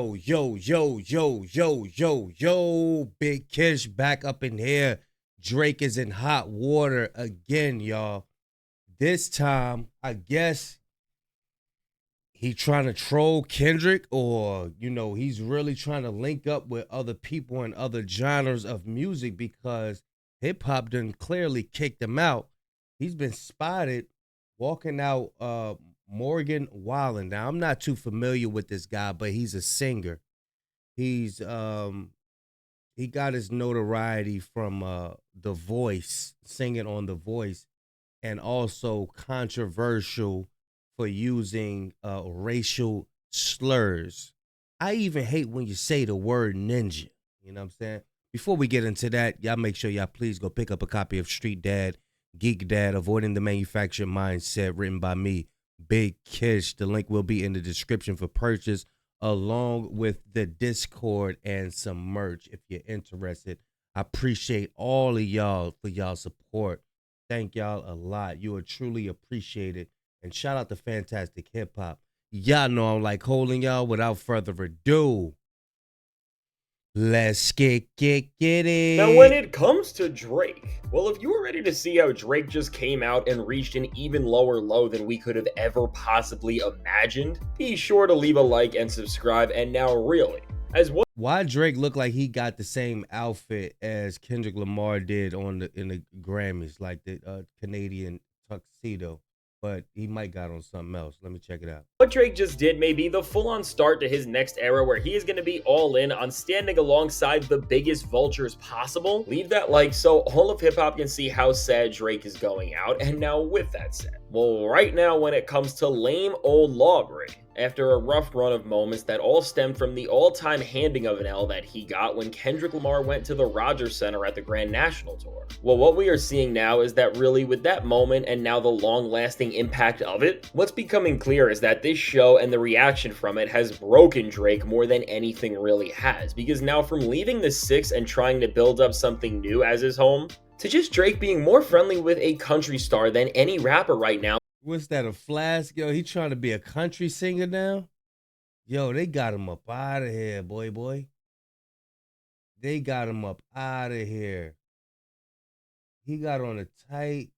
Yo, Big Kish back up in here. Drake is in hot water again, y'all. This time, I guess he trying to troll Kendrick, or he's really trying to link up with other people in other genres of music because hip hop done clearly kicked him out. He's been spotted walking out Morgan Wallen. Now, I'm not too familiar with this guy, but he's a singer. He's he got his notoriety from The Voice, singing on The Voice, and also controversial for using racial slurs. I even hate when you say the word ninja. You know what I'm saying? Before we get into that, y'all make sure y'all please go pick up a copy of Street Dad, Geek Dad, Avoiding the Manufactured Mindset, written by me, Big Kish. The link will be in the description for purchase, along with the Discord and some merch if you're interested. I appreciate all of y'all for y'all support. Thank y'all a lot. You are truly appreciated. And shout out to Fantastic Hip Hop. Y'all know I'm like holding y'all. Without further ado, let's get it. Now, when it comes to Drake, well, if you were ready to see how Drake just came out and reached an even lower low than we could have ever possibly imagined, be sure to leave a like and subscribe. And now, really, why Drake look like he got the same outfit as Kendrick Lamar did in the Grammys, like the Canadian tuxedo, but he might got on something else. Let me check it out. What Drake just did may be the full-on start to his next era, where he is going to be all in on standing alongside the biggest vultures possible. Leave that like so all of hip-hop can see how sad Drake is going out. And now, with that said, well, right now when it comes to lame old Lawbreak, after a rough run of moments that all stemmed from the all-time handing of an L that he got when Kendrick Lamar went to the Rogers Center at the Grand National Tour. Well, what we are seeing now is that really with that moment and now the long-lasting impact of it, what's becoming clear is that this show and the reaction from it has broken Drake more than anything really has, because now from leaving the Six and trying to build up something new as his home, to just Drake being more friendly with a country star than any rapper right now. What's that, a flask? Yo, he trying to be a country singer now? Yo, they got him up out of here, boy. They got him up out of here. He got on a tight...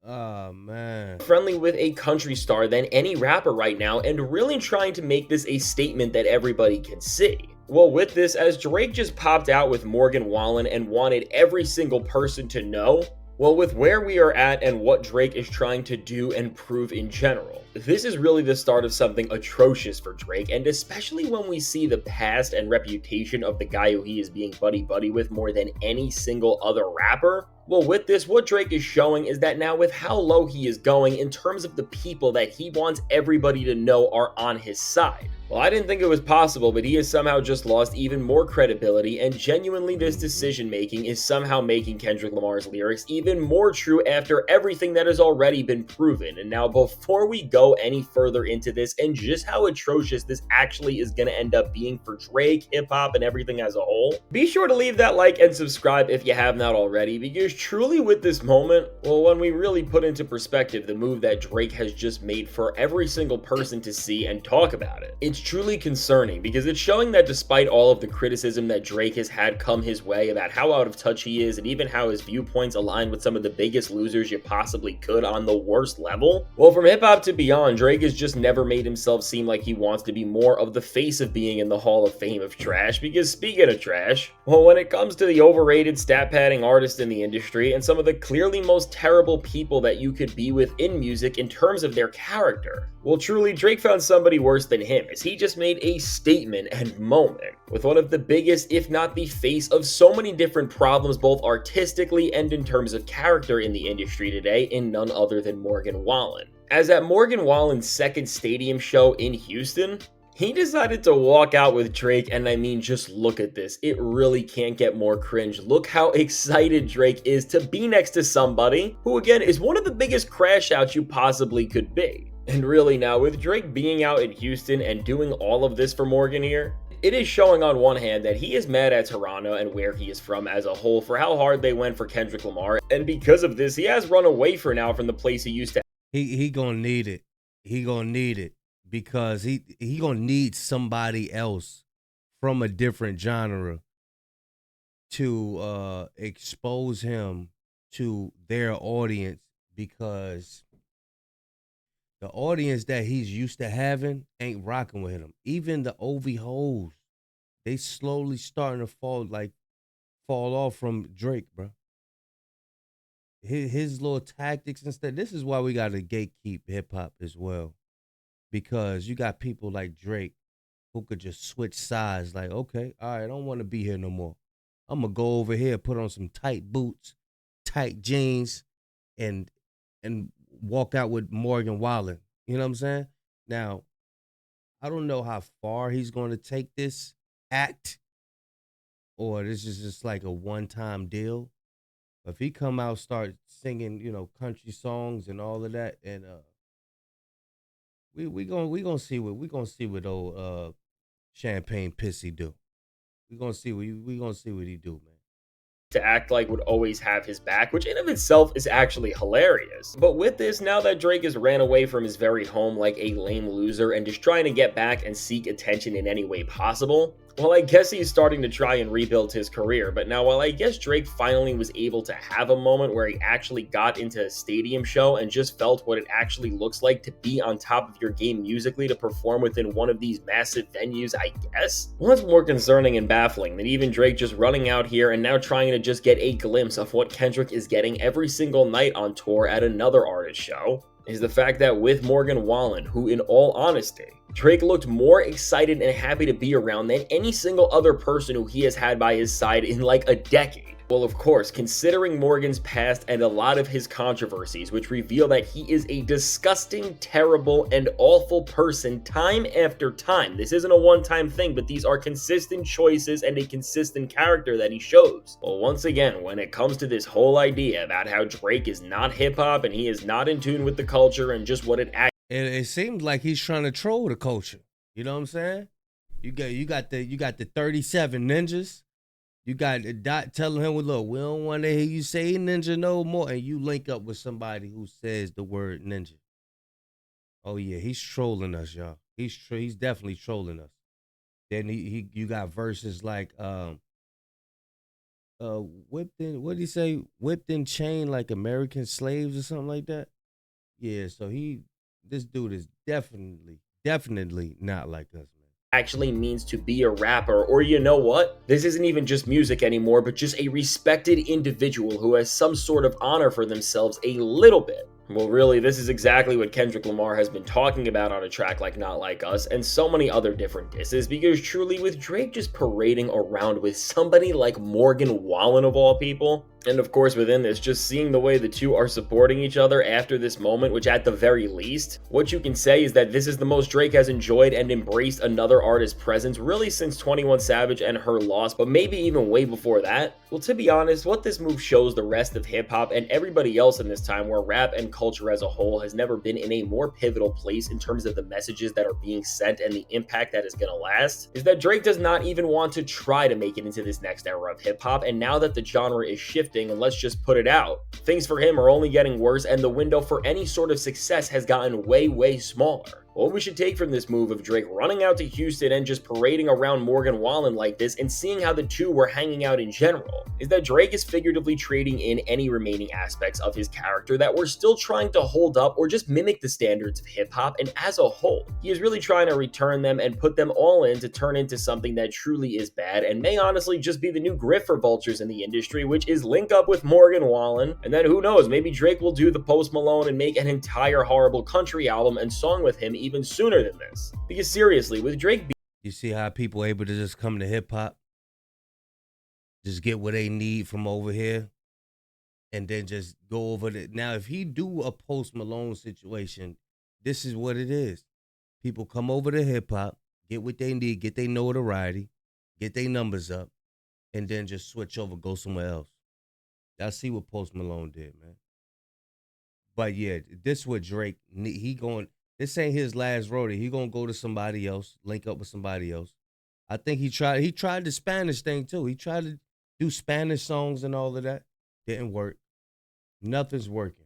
Oh, man. Friendly with a country star than any rapper right now, and really trying to make this a statement that everybody can see. Well, with this, as Drake just popped out with Morgan Wallen and wanted every single person to know, well, with where we are at and what Drake is trying to do and prove in general, this is really the start of something atrocious for Drake, and especially when we see the past and reputation of the guy who he is being buddy-buddy with more than any single other rapper. Well, with this, what Drake is showing is that now with how low he is going in terms of the people that he wants everybody to know are on his side. Well, I didn't think it was possible, but he has somehow just lost even more credibility, and genuinely this decision-making is somehow making Kendrick Lamar's lyrics even more true after everything that has already been proven. And now, before we go any further into this and just how atrocious this actually is going to end up being for Drake, hip-hop, and everything as a whole, be sure to leave that like and subscribe if you have not already, because truly with this moment, well, when we really put into perspective the move that Drake has just made for every single person to see and talk about it, it's truly concerning, because it's showing that despite all of the criticism that Drake has had come his way about how out of touch he is and even how his viewpoints align with some of the biggest losers you possibly could on the worst level, well, from hip-hop to beyond, Drake has just never made himself seem like he wants to be more of the face of being in the Hall of Fame of trash. Because speaking of trash, well, when it comes to the overrated stat padding artist in the industry and some of the clearly most terrible people that you could be with in music in terms of their character, well, truly Drake found somebody worse than him, as he just made a statement and moment with one of the biggest, if not the face of so many different problems, both artistically and in terms of character in the industry today, in none other than Morgan Wallen. As at Morgan Wallen's second stadium show in Houston, he decided to walk out with Drake, and I mean, just look at this. It really can't get more cringe. Look how excited Drake is to be next to somebody who, again, is one of the biggest crash outs you possibly could be. And really now, with Drake being out in Houston and doing all of this for Morgan here, it is showing on one hand that he is mad at Toronto and where he is from as a whole for how hard they went for Kendrick Lamar, and because of this, he has run away for now from the place he used to. He gonna need it. He gonna need it because he gonna need somebody else from a different genre to expose him to their audience, because the audience that he's used to having ain't rocking with him. Even the OV hoes, they slowly starting to fall off from Drake, bro. His little tactics and stuff. This is why we got to gatekeep hip hop as well, because you got people like Drake who could just switch sides. Like, okay, all right, I don't want to be here no more. I'm gonna go over here, put on some tight boots, tight jeans, and walk out with Morgan Wallen. You know what I'm saying? Now, I don't know how far he's going to take this act, or this is just like a one-time deal. If he come out, start singing, country songs and all of that, and we gonna see what old Champagne Pissy do. We gonna see what he do, man. To act like would always have his back, which in of itself is actually hilarious. But with this, now that Drake has ran away from his very home like a lame loser and is trying to get back and seek attention in any way possible, well, I guess he's starting to try and rebuild his career. But now, while I guess Drake finally was able to have a moment where he actually got into a stadium show and just felt what it actually looks like to be on top of your game musically to perform within one of these massive venues, I guess? Well, that's more concerning and baffling than even Drake just running out here and now trying to just get a glimpse of what Kendrick is getting every single night on tour at another artist show, is the fact that with Morgan Wallen, who in all honesty, Drake looked more excited and happy to be around than any single other person who he has had by his side in like a decade. Well, of course, considering Morgan's past and a lot of his controversies, which reveal that he is a disgusting, terrible, and awful person time after time. This isn't a one-time thing, but these are consistent choices and a consistent character that he shows. Well, once again, when it comes to this whole idea about how Drake is not hip-hop and he is not in tune with the culture and just what it actually... It seems like he's trying to troll the culture. You know what I'm saying? You got the 37 ninjas. You got Dot telling him, well, look, we don't want to hear you say ninja no more. And you link up with somebody who says the word ninja. Oh, yeah, he's trolling us, y'all. He's definitely trolling us. Then you got verses like, whipped in, what did he say? Whipped in chain like American slaves or something like that. Yeah, so this dude is definitely not like us. Actually means to be a rapper, or you know what? This isn't even just music anymore, but just a respected individual who has some sort of honor for themselves a little bit. Well, really, this is exactly what Kendrick Lamar has been talking about on a track like Not Like Us, and so many other different disses, because truly, with Drake just parading around with somebody like Morgan Wallen of all people, and of course within this, just seeing the way the two are supporting each other after this moment, which at the very least, what you can say is that this is the most Drake has enjoyed and embraced another artist's presence really since 21 Savage and Her Loss, but maybe even way before that. Well, to be honest, what this move shows the rest of hip-hop and everybody else in this time where rap and culture as a whole has never been in a more pivotal place in terms of the messages that are being sent and the impact that is going to last, is that Drake does not even want to try to make it into this next era of hip-hop, and now that the genre is shifting, and let's just put it out, things for him are only getting worse, and the window for any sort of success has gotten way smaller. What we should take from this move of Drake running out to Houston and just parading around Morgan Wallen like this and seeing how the two were hanging out in general is that Drake is figuratively trading in any remaining aspects of his character that were still trying to hold up or just mimic the standards of hip-hop, and as a whole, he is really trying to return them and put them all in to turn into something that truly is bad and may honestly just be the new grift for vultures in the industry, which is link up with Morgan Wallen, and then who knows, maybe Drake will do the Post Malone and make an entire horrible country album and song with him even sooner than this. Because seriously, with Drake, you see how people are able to just come to hip hop, just get what they need from over here, and then just go over it. Now, if he do a Post Malone situation, this is what it is. People come over to hip hop, get what they need, get their notoriety, get their numbers up, and then just switch over, go somewhere else. Y'all see what Post Malone did, man. But yeah, this is what Drake, this ain't his last rodeo. He gonna go to somebody else, link up with somebody else. I think he tried the Spanish thing too. He tried to do Spanish songs and all of that. Didn't work. Nothing's working.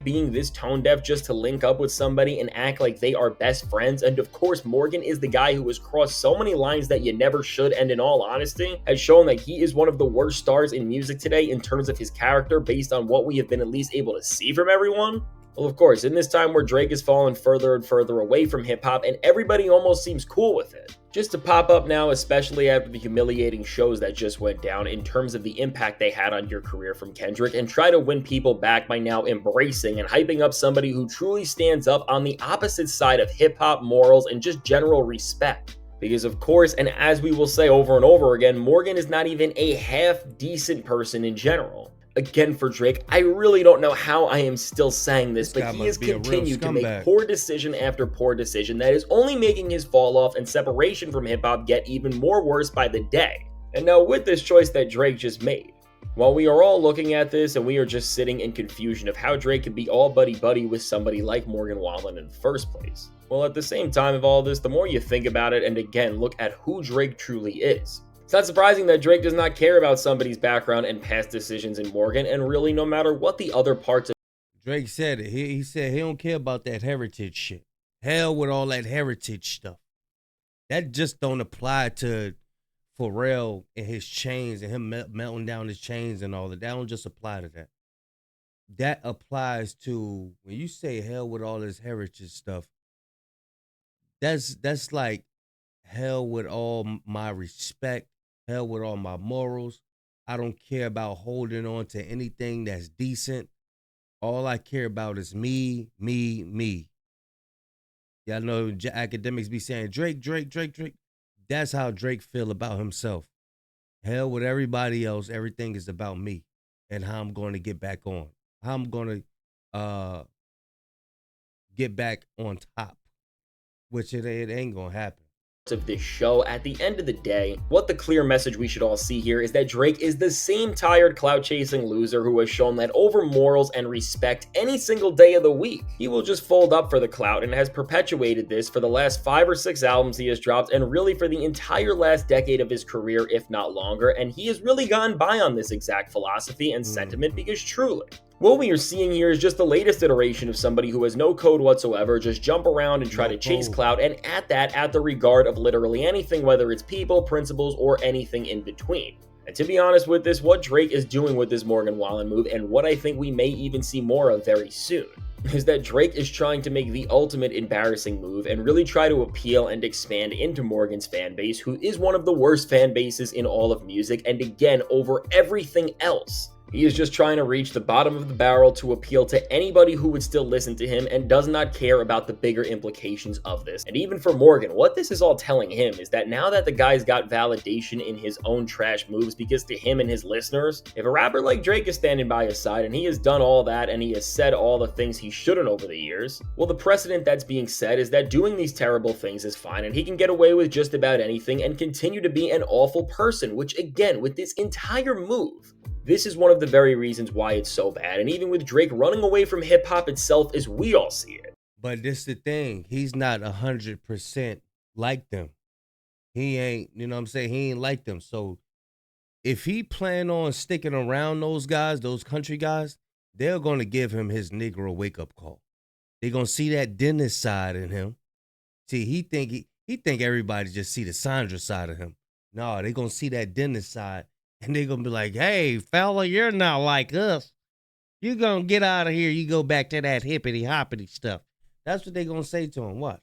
being this tone deaf just to link up with somebody and act like they are best friends. And of course, Morgan is the guy who has crossed so many lines that you never should, and in all honesty, has shown that he is one of the worst stars in music today in terms of his character based on what we have been at least able to see from everyone. Well, of course, in this time where Drake is falling further and further away from hip-hop and everybody almost seems cool with it, just to pop up now, especially after the humiliating shows that just went down in terms of the impact they had on your career from Kendrick, and try to win people back by now embracing and hyping up somebody who truly stands up on the opposite side of hip-hop morals and just general respect. Because of course, and as we will say over and over again, Morgan is not even a half-decent person in general. Again, for Drake, I really don't know how I am still saying this, but he has continued to make poor decision after poor decision that is only making his fall off and separation from hip-hop get even more worse by the day. And now with this choice that Drake just made, while we are all looking at this and we are just sitting in confusion of how Drake could be all buddy-buddy with somebody like Morgan Wallen in the first place. Well, at the same time of all this, the more you think about it and again look at who Drake truly is, it's not surprising that Drake does not care about somebody's background and past decisions in Morgan, and really no matter what the other parts of Drake said it. He said he don't care about that heritage shit. Hell with all that heritage stuff. That just don't apply to Pharrell and his chains and him melting down his chains and all that. That don't just apply to that. That applies to when you say hell with all this heritage stuff. That's like hell with all my respect. Hell with all my morals. I don't care about holding on to anything that's decent. All I care about is me, me, me. Y'all know academics be saying Drake, Drake, Drake, Drake. That's how Drake feel about himself. Hell with everybody else. Everything is about me and how I'm going to get back on. How I'm going to get back on top, which it ain't going to happen. Of this show. At the end of the day, what the clear message we should all see here is that Drake is the same tired clout chasing loser who has shown that over morals and respect any single day of the week. He will just fold up for the clout and has perpetuated this for the last 5 or 6 albums he has dropped, and really for the entire last decade of his career, if not longer, and he has really gotten by on this exact philosophy and sentiment because truly, what we are seeing here is just the latest iteration of somebody who has no code whatsoever, just jump around and try to chase clout, and at the regard of literally anything, whether it's people, principles, or anything in between. And to be honest with this, what Drake is doing with this Morgan Wallen move, and what I think we may even see more of very soon, is that Drake is trying to make the ultimate embarrassing move and really try to appeal and expand into Morgan's fan base, who is one of the worst fan bases in all of music, and again, over everything else. He is just trying to reach the bottom of the barrel to appeal to anybody who would still listen to him and does not care about the bigger implications of this. And even for Morgan, what this is all telling him is that now that the guy's got validation in his own trash moves, because to him and his listeners, if a rapper like Drake is standing by his side and he has done all that and he has said all the things he shouldn't over the years, well, the precedent that's being set is that doing these terrible things is fine and he can get away with just about anything and continue to be an awful person, which again, with this entire move, this is one of the very reasons why it's so bad, and even with Drake running away from hip-hop itself as we all see it. But this the thing, he's not 100% like them. He ain't, you know what I'm saying, he ain't like them. So if he plan on sticking around those guys, those country guys, they're going to give him his Negro wake-up call. They're going to see that Dennis side in him. See, he think everybody just see the Sandra side of him. No, they're going to see that Dennis side. And they're going to be like, hey, fella, you're not like us. You're going to get out of here. You go back to that hippity-hoppity stuff. That's what they're going to say to him. What?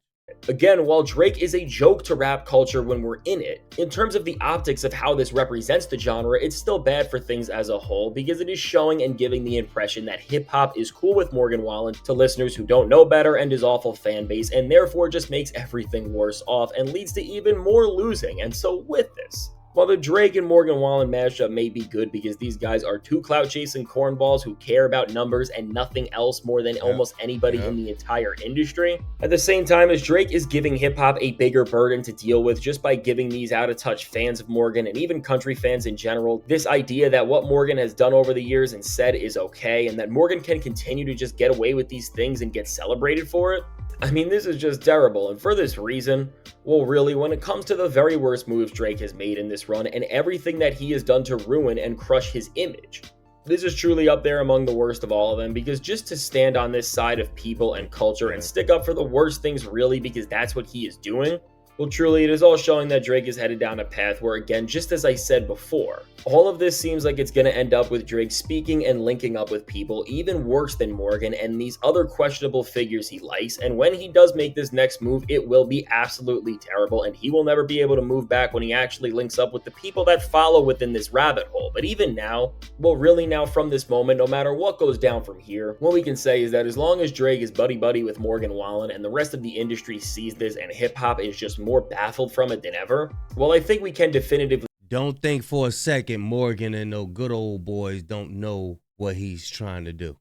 Again, while Drake is a joke to rap culture when we're in it, in terms of the optics of how this represents the genre, it's still bad for things as a whole because it is showing and giving the impression that hip-hop is cool with Morgan Wallen to listeners who don't know better and his awful fan base, and therefore just makes everything worse off and leads to even more losing. And so with this, while the Drake and Morgan Wallen mashup may be good because these guys are two clout-chasing cornballs who care about numbers and nothing else more than almost anybody in the entire industry, at the same time as Drake is giving hip-hop a bigger burden to deal with just by giving these out-of-touch fans of Morgan and even country fans in general this idea that what Morgan has done over the years and said is okay and that Morgan can continue to just get away with these things and get celebrated for it. I mean, this is just terrible, and for this reason, well, really, when it comes to the very worst moves Drake has made in this run and everything that he has done to ruin and crush his image, This is truly up there among the worst of all of them, because just to stand on this side of people and culture and Yeah. stick up for the worst things, really, because that's what he is doing, well, truly, it is all showing that Drake is headed down a path where, again, just as I said before, all of this seems like it's going to end up with Drake speaking and linking up with people even worse than Morgan and these other questionable figures he likes. And when he does make this next move, it will be absolutely terrible, and he will never be able to move back when he actually links up with the people that follow within this rabbit hole. But even now, well, really now from this moment, no matter what goes down from here, what we can say is that as long as Drake is buddy-buddy with Morgan Wallen and the rest of the industry sees this and hip-hop is just more baffled from it than ever, well, I think we can definitively. Don't think for a second Morgan and no good old boys don't know what he's trying to do.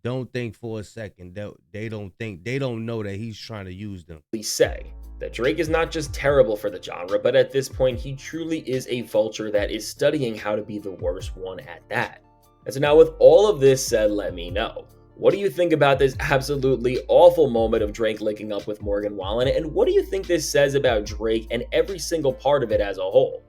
Don't think for a second that they don't know that he's trying to use them. Say that Drake is not just terrible for the genre, but at this point, he truly is a vulture that is studying how to be the worst one at that. And so now, with all of this said, let me know. What do you think about this absolutely awful moment of Drake linking up with Morgan Wallen? And what do you think this says about Drake and every single part of it as a whole?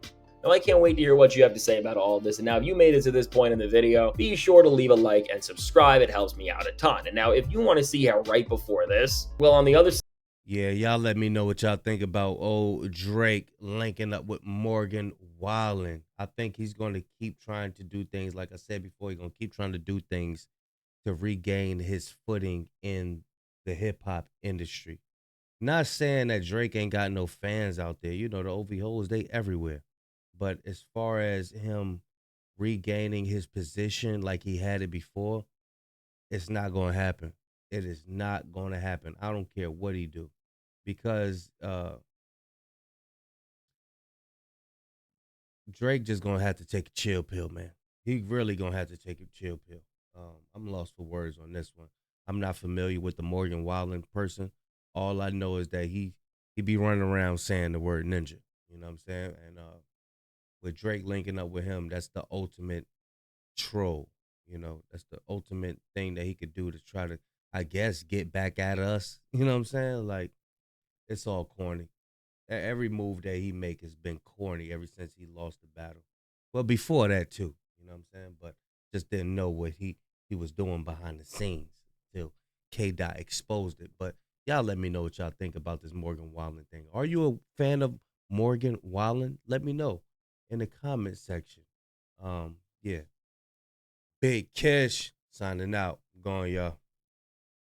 Now, I can't wait to hear what you have to say about all of this. And now, if you made it to this point in the video, be sure to leave a like and subscribe. It helps me out a ton. And now, if you want to see how right before this, well, on the other side, Yeah, y'all let me know what y'all think about old Drake linking up with Morgan Wallen. I think he's going to keep trying to do things, like I said before, he's going to keep trying to do things to regain his footing in the hip hop industry. Not saying that Drake ain't got no fans out there. You know, the OV hoes, they everywhere. But as far as him regaining his position like he had it before, it's not going to happen. It is not going to happen. I don't care what he do, because Drake just going to have to take a chill pill, man. He really going to have to take a chill pill. I'm lost for words on this one. I'm not familiar with the Morgan Wallen person. All I know is that he be running around saying the word ninja. You know what I'm saying? And with Drake linking up with him, that's the ultimate troll. You know, that's the ultimate thing that he could do to try to, I guess, get back at us. You know what I'm saying? Like, it's all corny. Every move that he make has been corny ever since he lost the battle. Well, before that too. You know what I'm saying? But just didn't know what he was doing behind the scenes till K Dot exposed it. But y'all let me know what y'all think about this Morgan Wallen thing. Are you a fan of Morgan Wallen? Let me know in the comment section. Yeah. Big Kish signing out. Going, y'all.